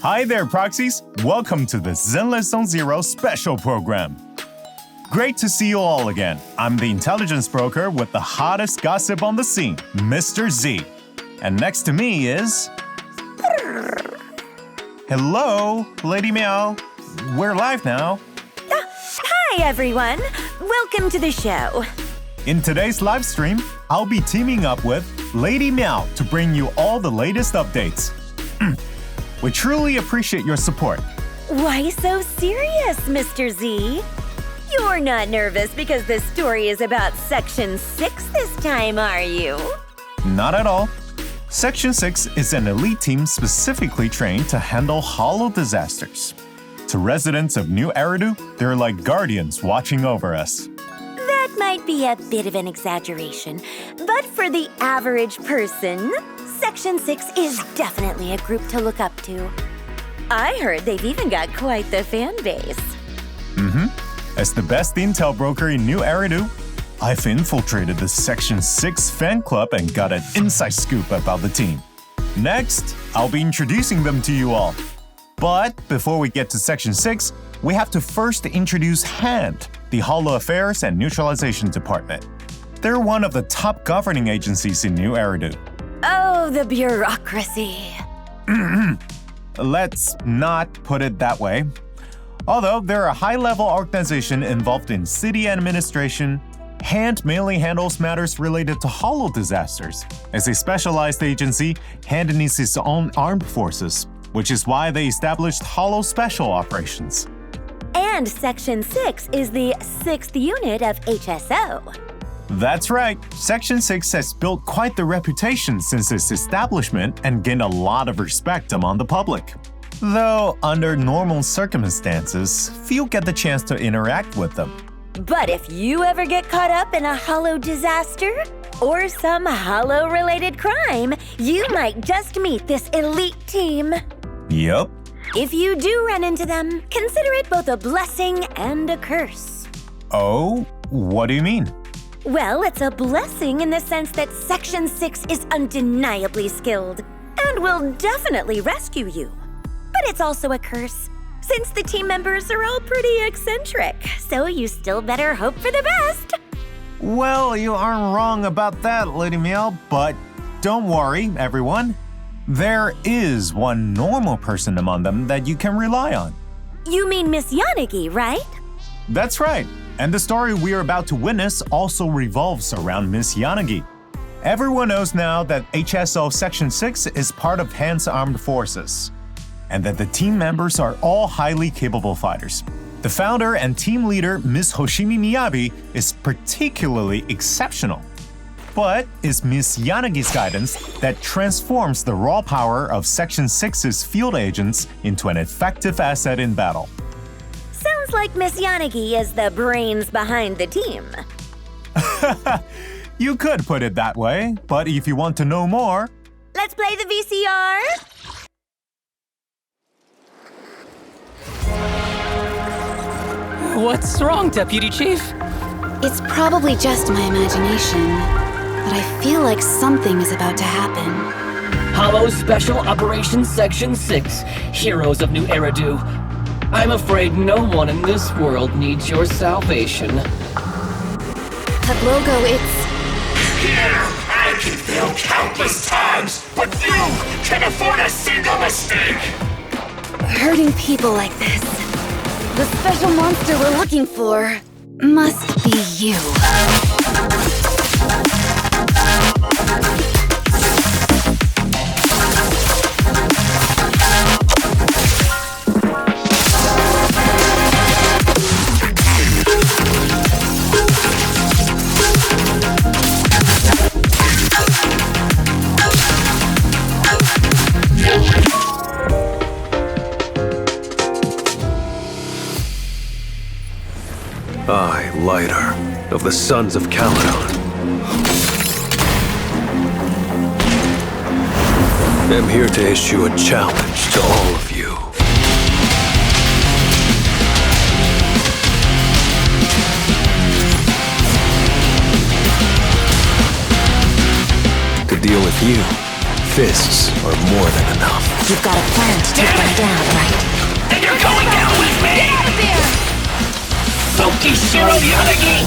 Hi there, proxies! Welcome to the Zenless Zone Zero special program. Great to see you all again. I'm the intelligence broker with the hottest gossip on the scene, Mr. Z. And next to me is... Hello, Lady Meow. We're live now. Hi, everyone. Welcome to the show. In today's live stream, I'll be teaming up with Lady Meow to bring you all the latest updates. We truly appreciate your support. Why so serious, Mr. Z? You're not nervous because the story is about Section 6 this time, are you? Not at all. Section 6 is an elite team specifically trained to handle hollow disasters. To residents of New Eridu, they're like guardians watching over us. That might be a bit of an exaggeration, but for the average person, Section 6 is definitely a group to look up to. I heard they've even got quite the fan base. As the best intel broker in New Eridu, I've infiltrated the Section 6 fan club and got an inside scoop about the team. Next, I'll be introducing them to you all. But before we get to Section 6, we have to first introduce HAND, the Hollow Affairs and Neutralization Department. They're one of the top governing agencies in New Eridu. Oh, the bureaucracy. Let's not put it that way. Although they're a high-level organization involved in city administration, HAND mainly handles matters related to hollow disasters. As a specialized agency, HAND needs its own armed forces, which is why they established Hollow Special Operations. And Section 6 is the 6th unit of HSO. That's right. Section 6 has built quite the reputation since its establishment and gained a lot of respect among the public. Though, under normal circumstances, few get the chance to interact with them. But if you ever get caught up in a hollow disaster or some hollow-related crime, you might just meet this elite team. Yup. If you do run into them, consider it both a blessing and a curse. Oh, what do you mean? Well, it's a blessing in the sense that Section 6 is undeniably skilled and will definitely rescue you. But it's also a curse, since the team members are all pretty eccentric, so you still better hope for the best. Well, you aren't wrong about that, Lady Meow, but don't worry, everyone. There is one normal person among them that you can rely on. You mean Miss Yanagi, right? That's right. And the story we are about to witness also revolves around Miss Yanagi. Everyone knows now that HSO Section 6 is part of HAND's armed forces, and that the team members are all highly capable fighters. The founder and team leader, Ms. Hoshimi Miyabi, is particularly exceptional. But it's Ms. Yanagi's guidance that transforms the raw power of Section 6's field agents into an effective asset in battle. Sounds like Miss Yanagi is the brains behind the team. You could put it that way, but if you want to know more... Let's play the VCR! What's wrong, Deputy Chief? It's probably just my imagination, but I feel like something is about to happen. Hollow Special Operations Section 6, Heroes of New Eridu. I'm afraid no one in this world needs your salvation. That logo, it's... Here, I can fail countless times, but you can afford a single mistake! hurting people like this. The special monster we're looking for must be you. I, Lighter, of the Sons of Caledon, am here to issue a challenge to all of you. To deal with you fists are more than enough. You've got a plan to take them down, right? And you're going down with me! Get out of there! Tsukishiro Yanagi!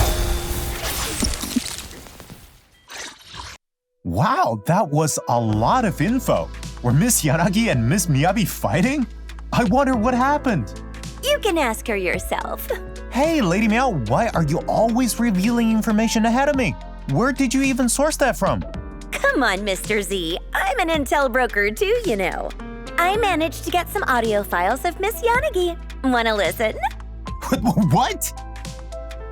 Wow, that was a lot of info. Were Miss Yanagi and Miss Miyabi fighting? I wonder what happened. You can ask her yourself. Hey, Lady Meow, why are you always revealing information ahead of me? Where did you even source that from? Come on, Mr. Z. I'm an intel broker too, you know. I managed to get some audio files of Miss Yanagi. Wanna listen? What?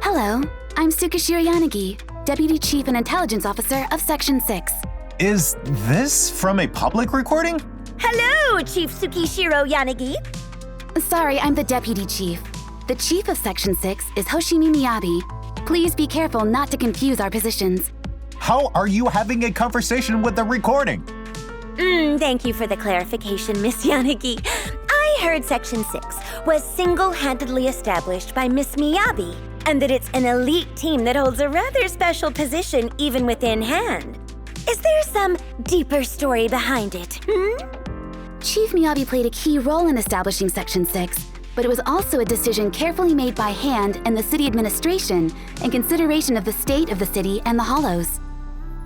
Hello, I'm Tsukishiro Yanagi, Deputy Chief and Intelligence Officer of Section 6. Is this from a public recording? Hello, Chief Tsukishiro Yanagi. Sorry, I'm the Deputy Chief. The Chief of Section 6 is Hoshimi Miyabi. Please be careful not to confuse our positions. How are you having a conversation with the recording? Thank you for the clarification, Miss Yanagi. I heard Section 6 was single-handedly established by Miss Miyabi, and that it's an elite team that holds a rather special position even within hand. Is there some deeper story behind it, Chief Miyabi played a key role in establishing Section 6, but it was also a decision carefully made by hand and the city administration in consideration of the state of the city and the Hollows.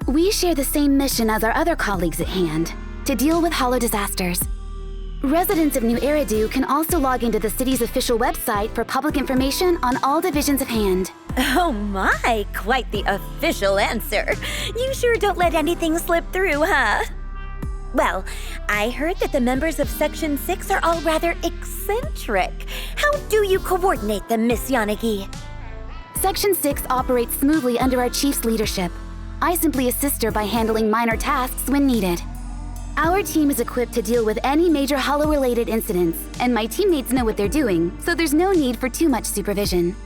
We share the same mission as our other colleagues at hand, to deal with Hollow disasters. Residents of New Eridu can also log into the city's official website for public information on all divisions of hand. Oh my, quite the official answer. You sure don't let anything slip through, huh? Well, I heard that the members of Section 6 are all rather eccentric. How do you coordinate them, Miss Yanagi? Section 6 operates smoothly under our chief's leadership. I simply assist her by handling minor tasks when needed. Our team is equipped to deal with any major Hollow-related incidents, and my teammates know what they're doing, so there's no need for too much supervision.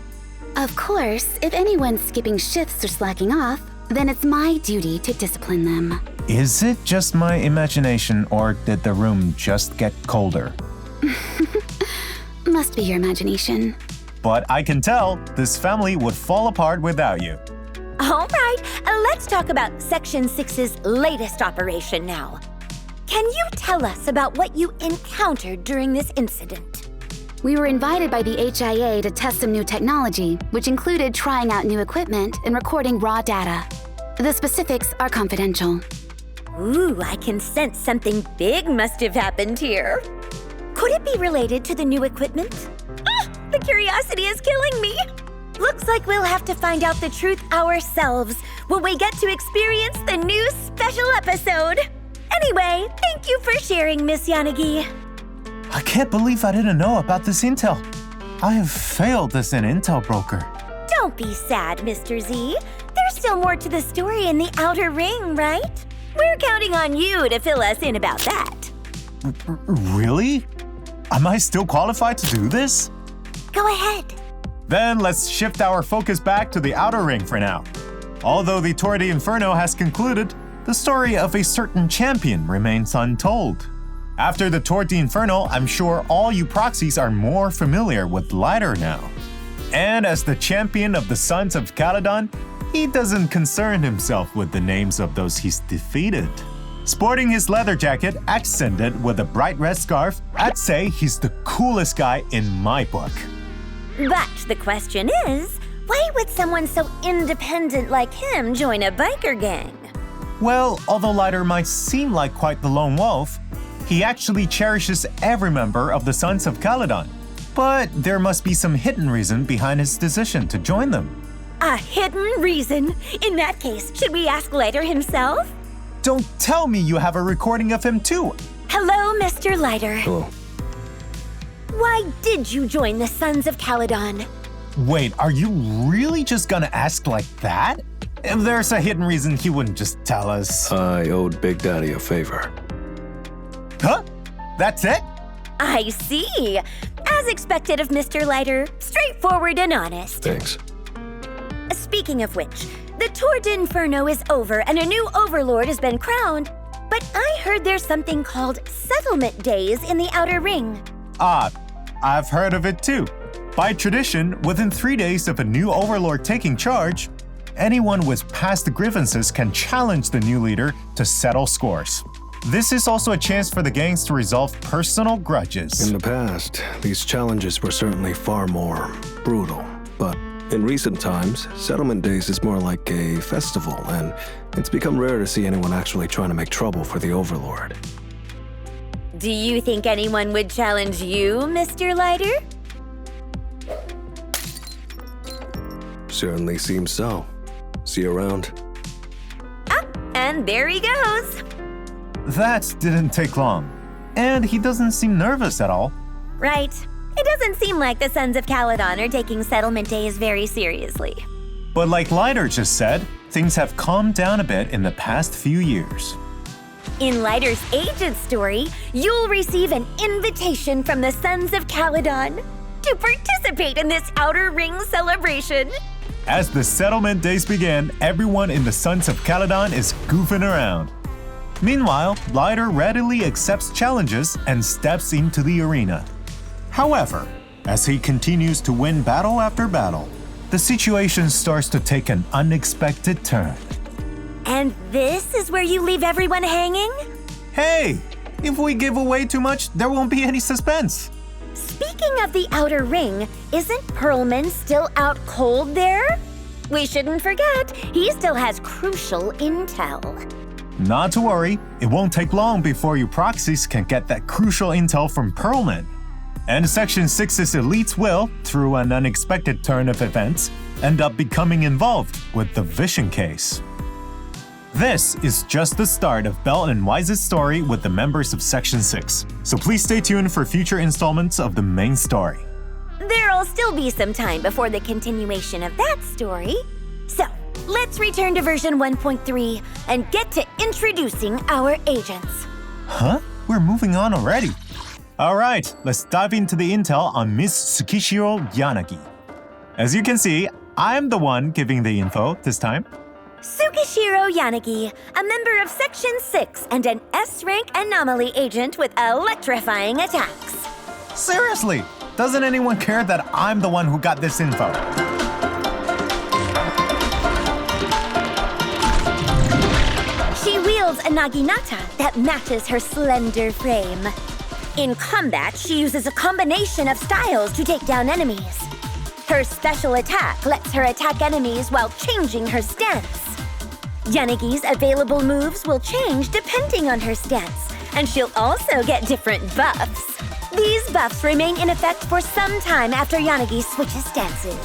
Of course, if anyone's skipping shifts or slacking off, then it's my duty to discipline them. Is it just my imagination, or did the room just get colder? Must be your imagination. But I can tell this family would fall apart without you. All right, let's talk about Section 6's latest operation now. Can you tell us about what you encountered during this incident? We were invited by the HIA to test some new technology, which included trying out new equipment and recording raw data. The specifics are confidential. Ooh, I can sense something big must have happened here. Could it be related to the new equipment? The curiosity is killing me. Looks like we'll have to find out the truth ourselves when we get to experience the new special episode. Anyway, thank you for sharing, Miss Yanagi. I can't believe I didn't know about this intel. I have failed as an intel broker. Don't be sad, Mr. Z. There's still more to the story in the Outer Ring, right? We're counting on you to fill us in about that. Really? Am I still qualified to do this? Go ahead. Then let's shift our focus back to the Outer Ring for now. Although the Tour de Inferno has concluded, the story of a certain champion remains untold. After the Tour de Inferno, I'm sure all you proxies are more familiar with Lighter now. And as the champion of the Sons of Caledon, he doesn't concern himself with the names of those he's defeated. Sporting his leather jacket accented with a bright red scarf, I'd say he's the coolest guy in my book. But the question is, why would someone so independent like him join a biker gang? Well, although Lighter might seem like quite the lone wolf, he actually cherishes every member of the Sons of Caledon. But there must be some hidden reason behind his decision to join them. A hidden reason? In that case, should we ask Lighter himself? Don't tell me you have a recording of him too. Hello, Mr. Lighter. Hello. Why did you join the Sons of Caledon? Wait, are you really just gonna ask like that? If there's a hidden reason, he wouldn't just tell us. I owed Big Daddy a favor. Huh? That's it? I see. As expected of Mr. Lighter, straightforward and honest. Thanks. Speaking of which, the Tour de Inferno is over and a new overlord has been crowned. But I heard there's something called Settlement Days in the Outer Ring. I've heard of it too. By tradition, within 3 days of a new overlord taking charge, anyone with past grievances can challenge the new leader to settle scores. This is also a chance for the gangs to resolve personal grudges. In the past, these challenges were certainly far more brutal. But in recent times, Settlement Days is more like a festival, and it's become rare to see anyone actually trying to make trouble for the Overlord. Do you think anyone would challenge you, Mr. Lighter? Certainly seems so. See you around. And there he goes. That didn't take long. And he doesn't seem nervous at all. Right. It doesn't seem like the Sons of Caledon are taking Settlement Days very seriously. But like Lighter just said, things have calmed down a bit in the past few years. In Lighter's agent story, you'll receive an invitation from the Sons of Caledon to participate in this Outer Ring celebration. As the settlement days begin, everyone in the Sons of Caledon is goofing around. Meanwhile, Lighter readily accepts challenges and steps into the arena. However, as he continues to win battle after battle, the situation starts to take an unexpected turn. And this is where you leave everyone hanging? Hey! If we give away too much, there won't be any suspense. Speaking of the Outer Ring, isn't Perlman still out cold there? We shouldn't forget, he still has crucial intel. Not to worry, it won't take long before you proxies can get that crucial intel from Perlman. And Section 6's elites will, through an unexpected turn of events, end up becoming involved with the Vision case. This is just the start of Bell and Wise's story with the members of Section 6, so please stay tuned for future installments of the main story. There'll still be some time before the continuation of that story. So, let's return to version 1.3 and get to introducing our agents. Huh? We're moving on already. Alright, let's dive into the intel on Miss Tsukishiro Yanagi. As you can see, I'm the one giving the info this time. Tsukishiro Yanagi, a member of Section 6 and an S-rank anomaly agent with electrifying attacks. Seriously, doesn't anyone care that I'm the one who got this info? She wields a naginata that matches her slender frame. In combat, she uses a combination of styles to take down enemies. Her special attack lets her attack enemies while changing her stance. Yanagi's available moves will change depending on her stance, and she'll also get different buffs. These buffs remain in effect for some time after Yanagi switches stances.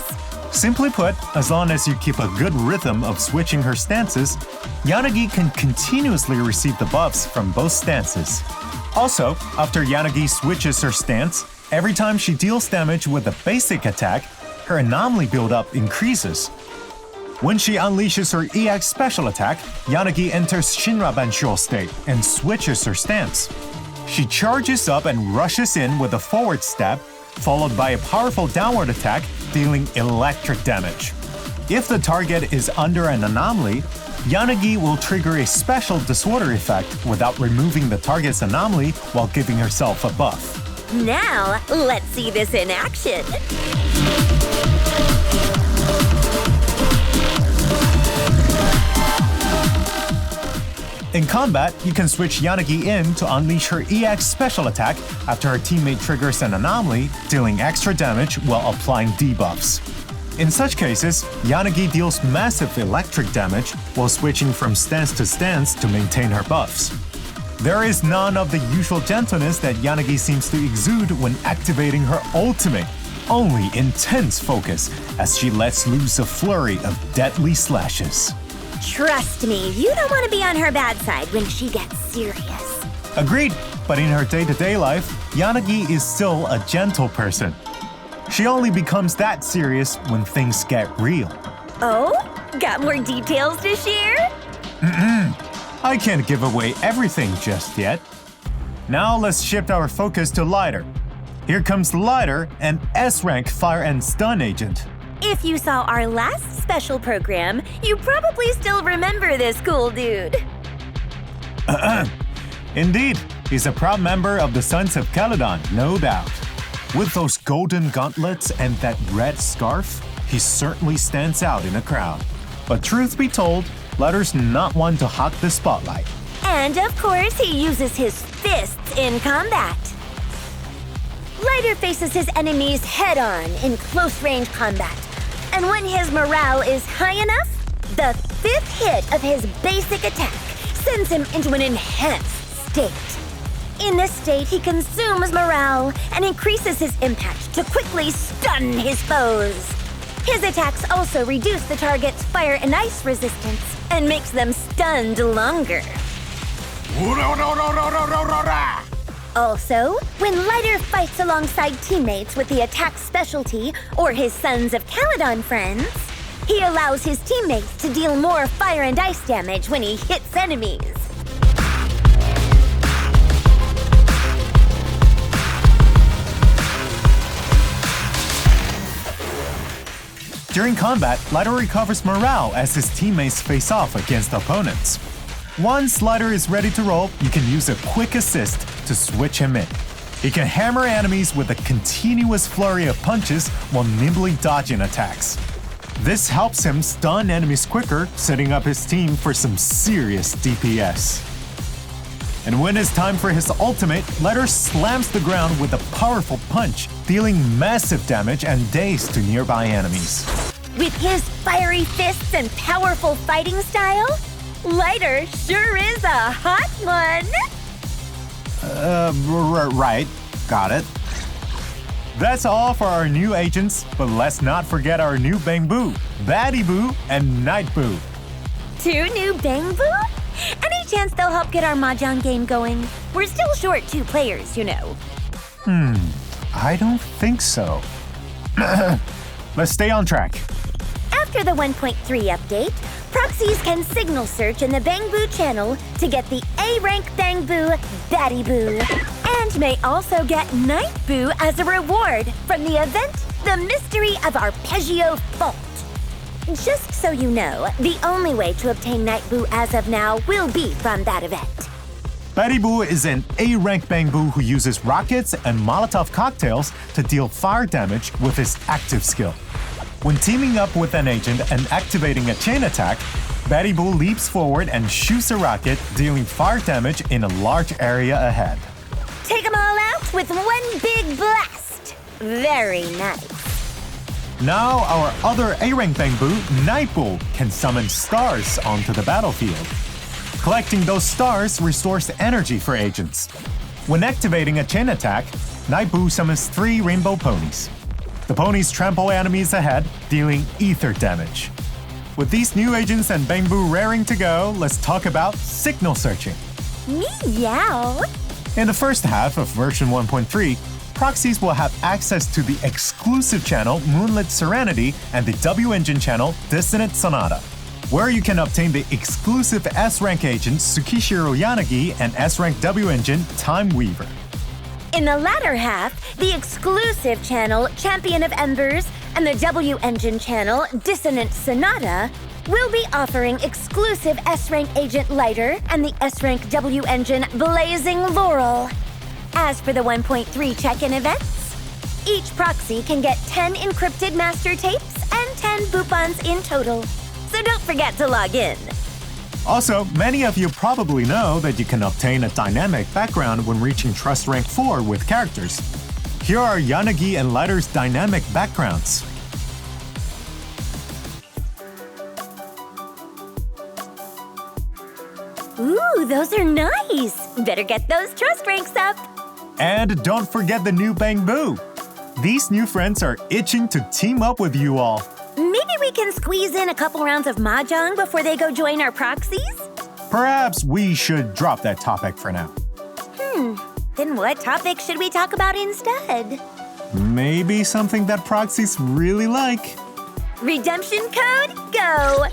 Simply put, as long as you keep a good rhythm of switching her stances, Yanagi can continuously receive the buffs from both stances. Also, after Yanagi switches her stance, every time she deals damage with a basic attack, her anomaly buildup increases. When she unleashes her EX special attack, Yanagi enters Shinra Bansho state and switches her stance. She charges up and rushes in with a forward step, followed by a powerful downward attack, dealing electric damage. If the target is under an anomaly, Yanagi will trigger a special disorder effect without removing the target's anomaly while giving herself a buff. Now, let's see this in action. In combat, you can switch Yanagi in to unleash her EX special attack after her teammate triggers an anomaly, dealing extra damage while applying debuffs. In such cases, Yanagi deals massive electric damage while switching from stance to stance to maintain her buffs. There is none of the usual gentleness that Yanagi seems to exude when activating her ultimate, only intense focus as she lets loose a flurry of deadly slashes. Trust me, you don't want to be on her bad side when she gets serious. Agreed, but in her day-to-day life, Yanagi is still a gentle person. She only becomes that serious when things get real. Oh? Got more details to share? I can't give away everything just yet. Now let's shift our focus to Lighter. Here comes Lighter, an S-rank fire and stun agent. If you saw our last special program, you probably still remember this cool dude. Indeed, he's a proud member of the Sons of Caledon, no doubt. With those golden gauntlets and that red scarf, he certainly stands out in a crowd. But truth be told, Lighter's not one to hog the spotlight. And of course, he uses his fists in combat. Lighter faces his enemies head-on in close-range combat. And when his morale is high enough, the 5th hit of his basic attack sends him into an enhanced state. In this state, he consumes morale and increases his impact to quickly stun his foes. His attacks also reduce the target's fire and ice resistance and makes them stunned longer. Also, when Lighter fights alongside teammates with the attack specialty or his Sons of Caledon friends, he allows his teammates to deal more fire and ice damage when he hits enemies. During combat, Lighter recovers morale as his teammates face off against opponents. Once Lighter is ready to roll, you can use a quick assist to switch him in. He can hammer enemies with a continuous flurry of punches while nimbly dodging attacks. This helps him stun enemies quicker, setting up his team for some serious DPS. And when it's time for his ultimate, Lighter slams the ground with a powerful punch, dealing massive damage and daze to nearby enemies. With his fiery fists and powerful fighting style, Lighter sure is a hot one! Right. Got it. That's all for our new agents, but let's not forget our new Bangboo, Boo, and Nightboo. 2 new Bangboo? Any chance they'll help get our Mahjong game going? We're still short 2 players, you know. I don't think so. Let's stay on track. After the 1.3 update, proxies can signal search in the Bangboo channel to get the A-rank Bangboo, Boo, and may also get Nightboo as a reward from the event, The Mystery of Arpeggio Fault. Just so you know, the only way to obtain Nightboo as of now will be from that event. Boo is an A-rank Bangboo who uses rockets and Molotov cocktails to deal fire damage with his active skill. When teaming up with an agent and activating a chain attack, Boo leaps forward and shoots a rocket, dealing fire damage in a large area ahead. Take them all out with one big blast. Very nice. Now our other A-rank Bangboo, Nightboo, can summon stars onto the battlefield. Collecting those stars restores energy for agents. When activating a chain attack, Nightboo summons 3 rainbow ponies. The ponies trample enemies ahead, dealing ether damage. With these new agents and Bangboo raring to go, let's talk about signal searching. Meow. In the first half of version 1.3, proxies will have access to the exclusive channel Moonlit Serenity and the W-Engine channel Dissonant Sonata, where you can obtain the exclusive S-rank agents Tsukishiro Yanagi and S-rank W-Engine Time Weaver. In the latter half, the exclusive channel Champion of Embers and the W-Engine channel Dissonant Sonata will be offering exclusive S-rank agent Lighter and the S-rank W-Engine Blazing Laurel. As for the 1.3 check-in events, each proxy can get 10 encrypted master tapes and 10 boopons in total. So don't forget to log in. Also, many of you probably know that you can obtain a dynamic background when reaching Trust Rank 4 with characters. Here are Yanagi and Lighter's dynamic backgrounds. Ooh, those are nice! Better get those trust ranks up! And don't forget the new Bangboo. These new friends are itching to team up with you all. Maybe we can squeeze in a couple rounds of Mahjong before they go join our proxies? Perhaps we should drop that topic for now. Then what topic should we talk about instead? Maybe something that proxies really like. Redemption code, go!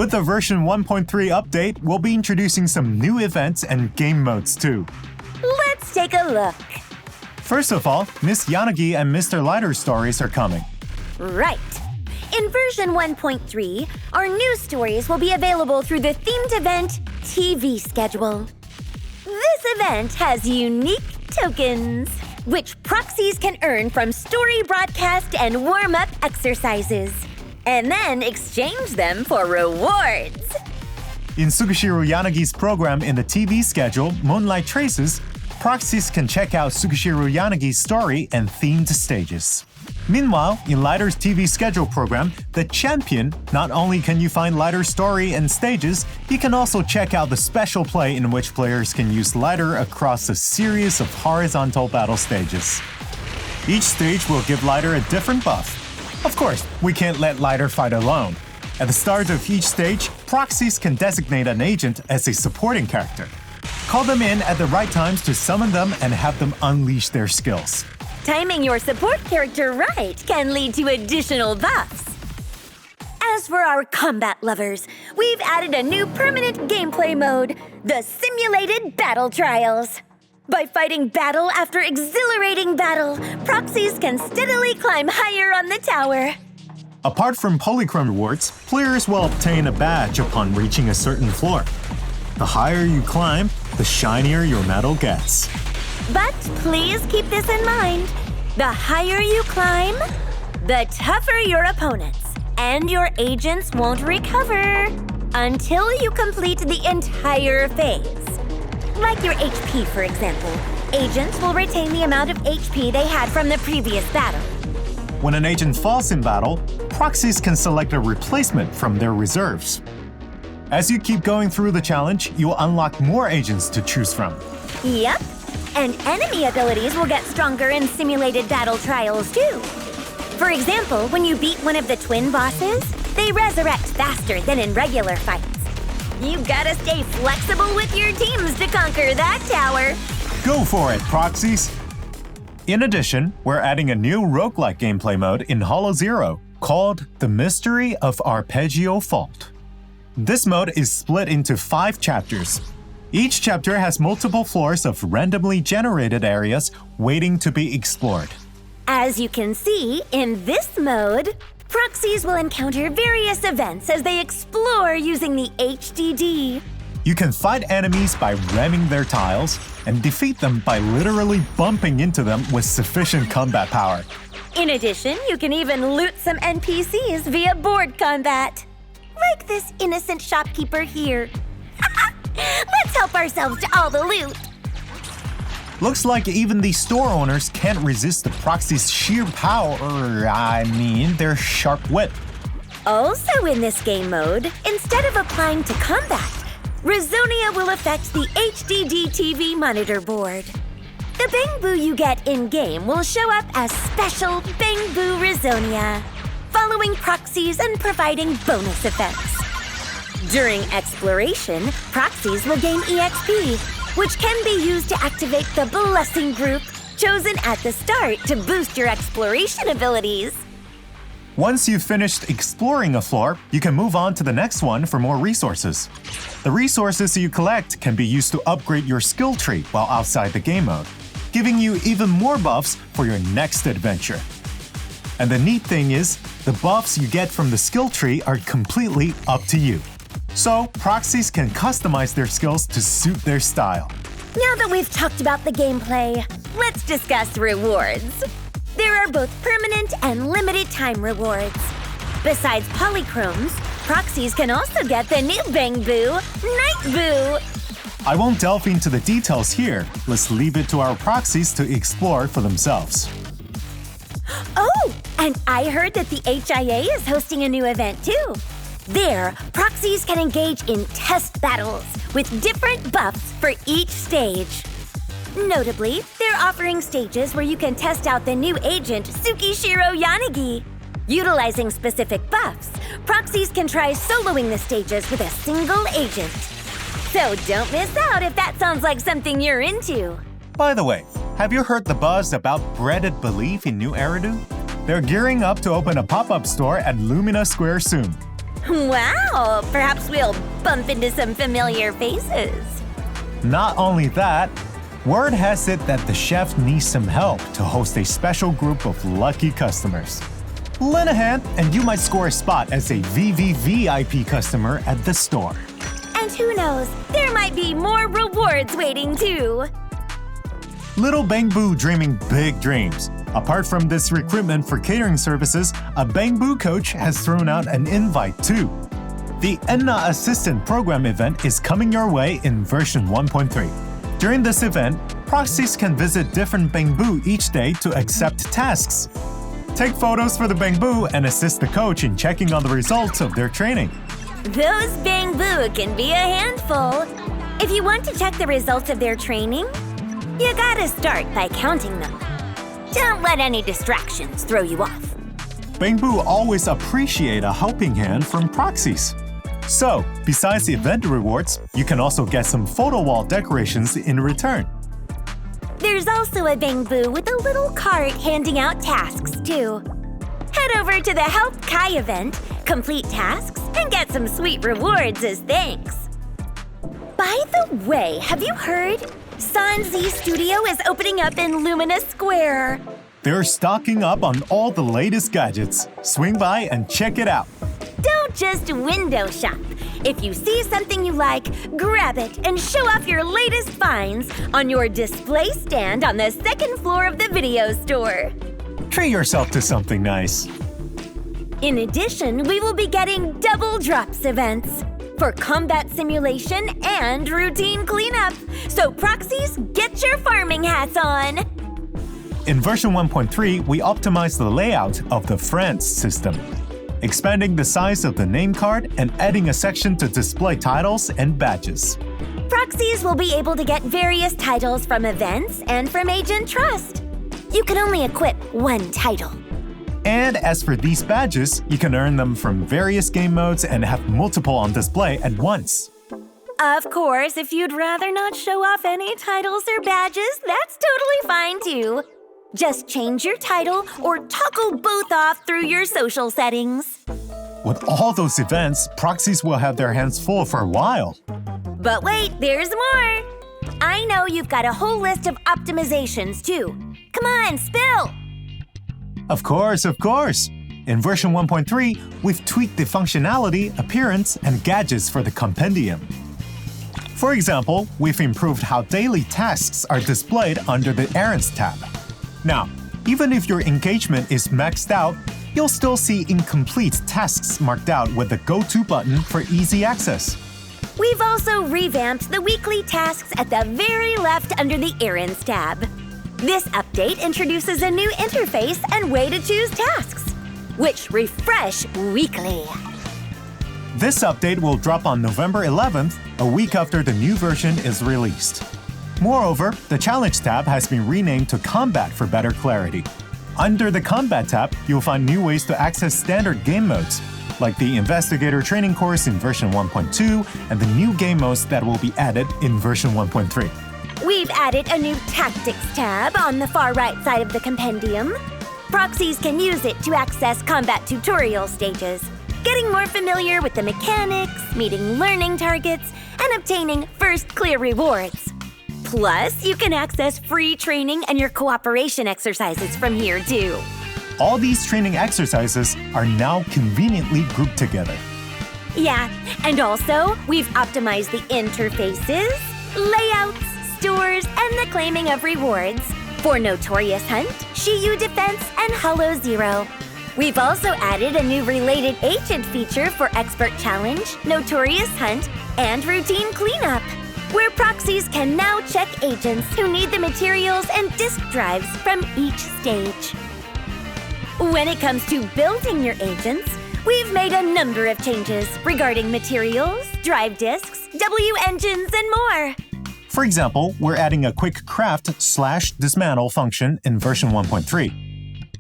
With the version 1.3 update, we'll be introducing some new events and game modes too. Let's take a look. First of all, Miss Yanagi and Mr. Lighter's stories are coming. Right. In version 1.3, our new stories will be available through the themed event TV schedule. This event has unique tokens, which proxies can earn from story broadcast and warm-up exercises, and then exchange them for rewards. In Tsukishiro Yanagi's program in the TV schedule, Moonlight Traces, proxies can check out Tsukishiro Yanagi's story and themed stages. Meanwhile, in Lighter's TV schedule program, The Champion, not only can you find Lighter's story and stages, you can also check out the special play in which players can use Lighter across a series of horizontal battle stages. Each stage will give Lighter a different buff. Of course, we can't let Lighter fight alone. At the start of each stage, proxies can designate an agent as a supporting character. Call them in at the right times to summon them and have them unleash their skills. Timing your support character right can lead to additional buffs. As for our combat lovers, we've added a new permanent gameplay mode, the Simulated Battle Trials. By fighting battle after exhilarating battle, proxies can steadily climb higher on the tower. Apart from polychrome rewards, players will obtain a badge upon reaching a certain floor. The higher you climb, the shinier your medal gets. But please keep this in mind. The higher you climb, the tougher your opponents, and your agents won't recover until you complete the entire phase. Like your HP, for example. Agents will retain the amount of HP they had from the previous battle. When an agent falls in battle, proxies can select a replacement from their reserves. As you keep going through the challenge, you'll unlock more agents to choose from. Yep. And enemy abilities will get stronger in simulated battle trials, too. For example, when you beat one of the twin bosses, they resurrect faster than in regular fights. You gotta stay flexible with your teams to conquer that tower. Go for it, proxies! In addition, we're adding a new roguelike gameplay mode in Hollow Zero called The Mystery of Arpeggio Fault. This mode is split into 5 chapters. Each chapter has multiple floors of randomly generated areas waiting to be explored. As you can see, in this mode, proxies will encounter various events as they explore using the HDD. You can fight enemies by ramming their tiles and defeat them by literally bumping into them with sufficient combat power. In addition, you can even loot some NPCs via board combat. Like this innocent shopkeeper here. Let's help ourselves to all the loot. Looks like even the store owners can't resist the proxy's sheer power, their sharp wit. Also in this game mode, instead of applying to combat, Rizonia will affect the HDD TV monitor board. The Bangboo you get in-game will show up as special Bangboo Rizonia, following proxies and providing bonus effects. During exploration, proxies will gain EXP, which can be used to activate the Blessing Group, chosen at the start to boost your exploration abilities. Once you've finished exploring a floor, you can move on to the next one for more resources. The resources you collect can be used to upgrade your skill tree while outside the game mode, giving you even more buffs for your next adventure. And the neat thing is, the buffs you get from the skill tree are completely up to you. So, proxies can customize their skills to suit their style. Now that we've talked about the gameplay, let's discuss rewards. There are both permanent and limited time rewards. Besides polychromes, proxies can also get the new Bangboo, Nightboo. I won't delve into the details here. Let's leave it to our proxies to explore for themselves. Oh, and I heard that the HIA is hosting a new event too. There, proxies can engage in test battles with different buffs for each stage. Notably, they're offering stages where you can test out the new agent, Tsukishiro Yanagi. Utilizing specific buffs, proxies can try soloing the stages with a single agent. So don't miss out if that sounds like something you're into. By the way, have you heard the buzz about Breaded Belief in New Eridu? They're gearing up to open a pop-up store at Lumina Square soon. Wow, perhaps we'll bump into some familiar faces. Not only that, word has it that the chef needs some help to host a special group of lucky customers. Lend a hand and you might score a spot as a VVVIP customer at the store. And who knows, there might be more rewards waiting too. Little Bangboo dreaming big dreams. Apart from this recruitment for catering services, a Bangboo coach has thrown out an invite too. The ENNA Assistant Program event is coming your way in version 1.3. During this event, proxies can visit different Bangboo each day to accept tasks. Take photos for the Bangboo and assist the coach in checking on the results of their training. Those Bangboo can be a handful. If you want to check the results of their training, you gotta start by counting them. Don't let any distractions throw you off. Bangboo always appreciate a helping hand from proxies. So, besides the event rewards, you can also get some photo wall decorations in return. There's also a Bangboo with a little cart handing out tasks too. Head over to the Help Kai event, complete tasks, and get some sweet rewards as thanks. By the way, have you heard? Sanzi Studio is opening up in Lumina Square. They're stocking up on all the latest gadgets. Swing by and check it out. Don't just window shop. If you see something you like, grab it and show off your latest finds on your display stand on the second floor of the video store. Treat yourself to something nice. In addition, we will be getting double drops events for combat simulation and routine cleanup. So proxies, get your farming hats on! In version 1.3, we optimized the layout of the Friends system, expanding the size of the name card and adding a section to display titles and badges. Proxies will be able to get various titles from events and from Agent Trust. You can only equip one title. And as for these badges, you can earn them from various game modes and have multiple on display at once. Of course, if you'd rather not show off any titles or badges, that's totally fine too. Just change your title or toggle both off through your social settings. With all those events, proxies will have their hands full for a while. But wait, there's more! I know you've got a whole list of optimizations too. Come on, spill! Of course, of course! In version 1.3, we've tweaked the functionality, appearance, and gadgets for the Compendium. For example, we've improved how daily tasks are displayed under the Errands tab. Now, even if your engagement is maxed out, you'll still see incomplete tasks marked out with the Go To button for easy access. We've also revamped the weekly tasks at the very left under the Errands tab. This update introduces a new interface and way to choose tasks, which refresh weekly. This update will drop on November 11th, a week after the new version is released. Moreover, the Challenge tab has been renamed to Combat for better clarity. Under the Combat tab, you'll find new ways to access standard game modes, like the Investigator Training Course in version 1.2 and the new game modes that will be added in version 1.3. We've added a new Tactics tab on the far right side of the Compendium. Proxies can use it to access combat tutorial stages, getting more familiar with the mechanics, meeting learning targets, and obtaining first clear rewards. Plus, you can access free training and your cooperation exercises from here too. All these training exercises are now conveniently grouped together. Yeah, and also, we've optimized the interfaces, layouts, stores, and the claiming of rewards for Notorious Hunt, Shiyu Defense, and Hollow Zero. We've also added a new related agent feature for Expert Challenge, Notorious Hunt, and Routine Cleanup, where proxies can now check agents who need the materials and disk drives from each stage. When it comes to building your agents, we've made a number of changes regarding materials, drive disks, W engines, and more. For example, we're adding a quick craft/dismantle function in version 1.3.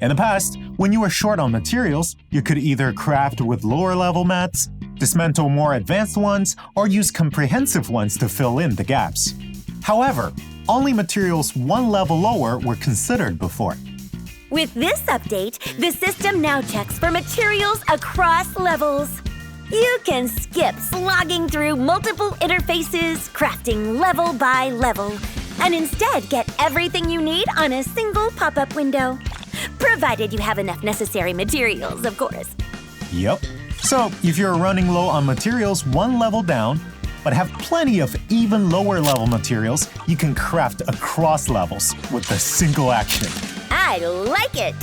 In the past, when you were short on materials, you could either craft with lower-level mats, dismantle more advanced ones, or use comprehensive ones to fill in the gaps. However, only materials one level lower were considered before. With this update, the system now checks for materials across levels. You can skip slogging through multiple interfaces, crafting level by level, and instead get everything you need on a single pop-up window. Provided you have enough necessary materials, of course. Yep. So, if you're running low on materials one level down, but have plenty of even lower level materials, you can craft across levels with a single action. I like it!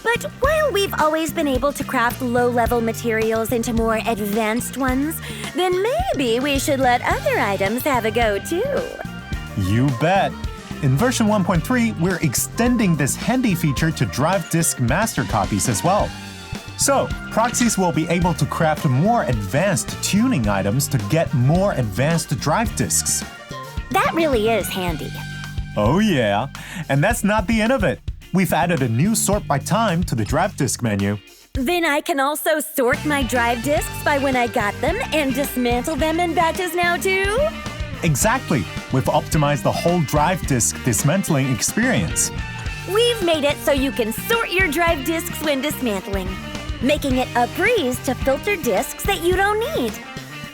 But while we've always been able to craft low-level materials into more advanced ones, then maybe we should let other items have a go too. You bet! In version 1.3, we're extending this handy feature to drive disk master copies as well. So, proxies will be able to craft more advanced tuning items to get more advanced drive disks. That really is handy. Oh yeah, and that's not the end of it. We've added a new sort by time to the drive disk menu. Then I can also sort my drive disks by when I got them and dismantle them in batches now too? Exactly! We've optimized the whole drive disk dismantling experience. We've made it so you can sort your drive disks when dismantling, making it a breeze to filter disks that you don't need.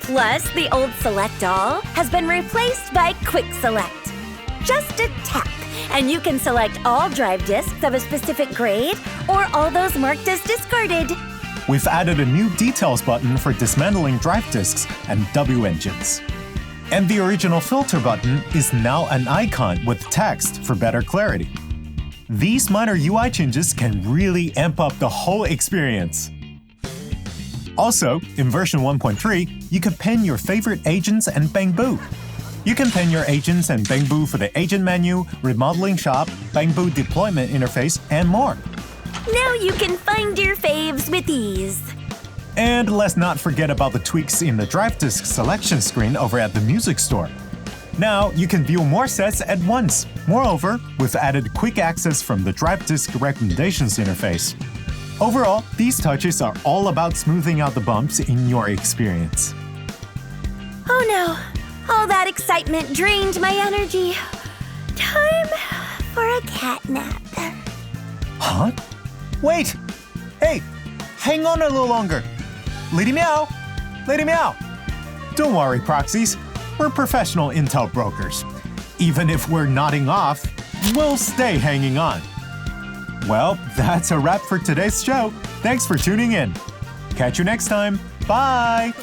Plus, the old Select All has been replaced by Quick Select. Just a tap, and you can select all drive disks of a specific grade or all those marked as discarded. We've added a new details button for dismantling drive disks and W engines. And the original filter button is now an icon with text for better clarity. These minor UI changes can really amp up the whole experience. Also, in version 1.3, you can pin your favorite agents and Bangboo. You can pin your agents and Bangboo for the agent menu, remodeling shop, Bangboo deployment interface, and more. Now you can find your faves with ease. And let's not forget about the tweaks in the drive disk selection screen over at the music store. Now you can view more sets at once. Moreover, we've added quick access from the drive disk recommendations interface. Overall, these touches are all about smoothing out the bumps in your experience. Oh no, all that excitement drained my energy. Time for a cat nap. Huh? Wait! Hey! Hang on a little longer! Lady Meow! Lady Meow! Don't worry, proxies. We're professional intel brokers. Even if we're nodding off, we'll stay hanging on. Well, that's a wrap for today's show. Thanks for tuning in. Catch you next time. Bye!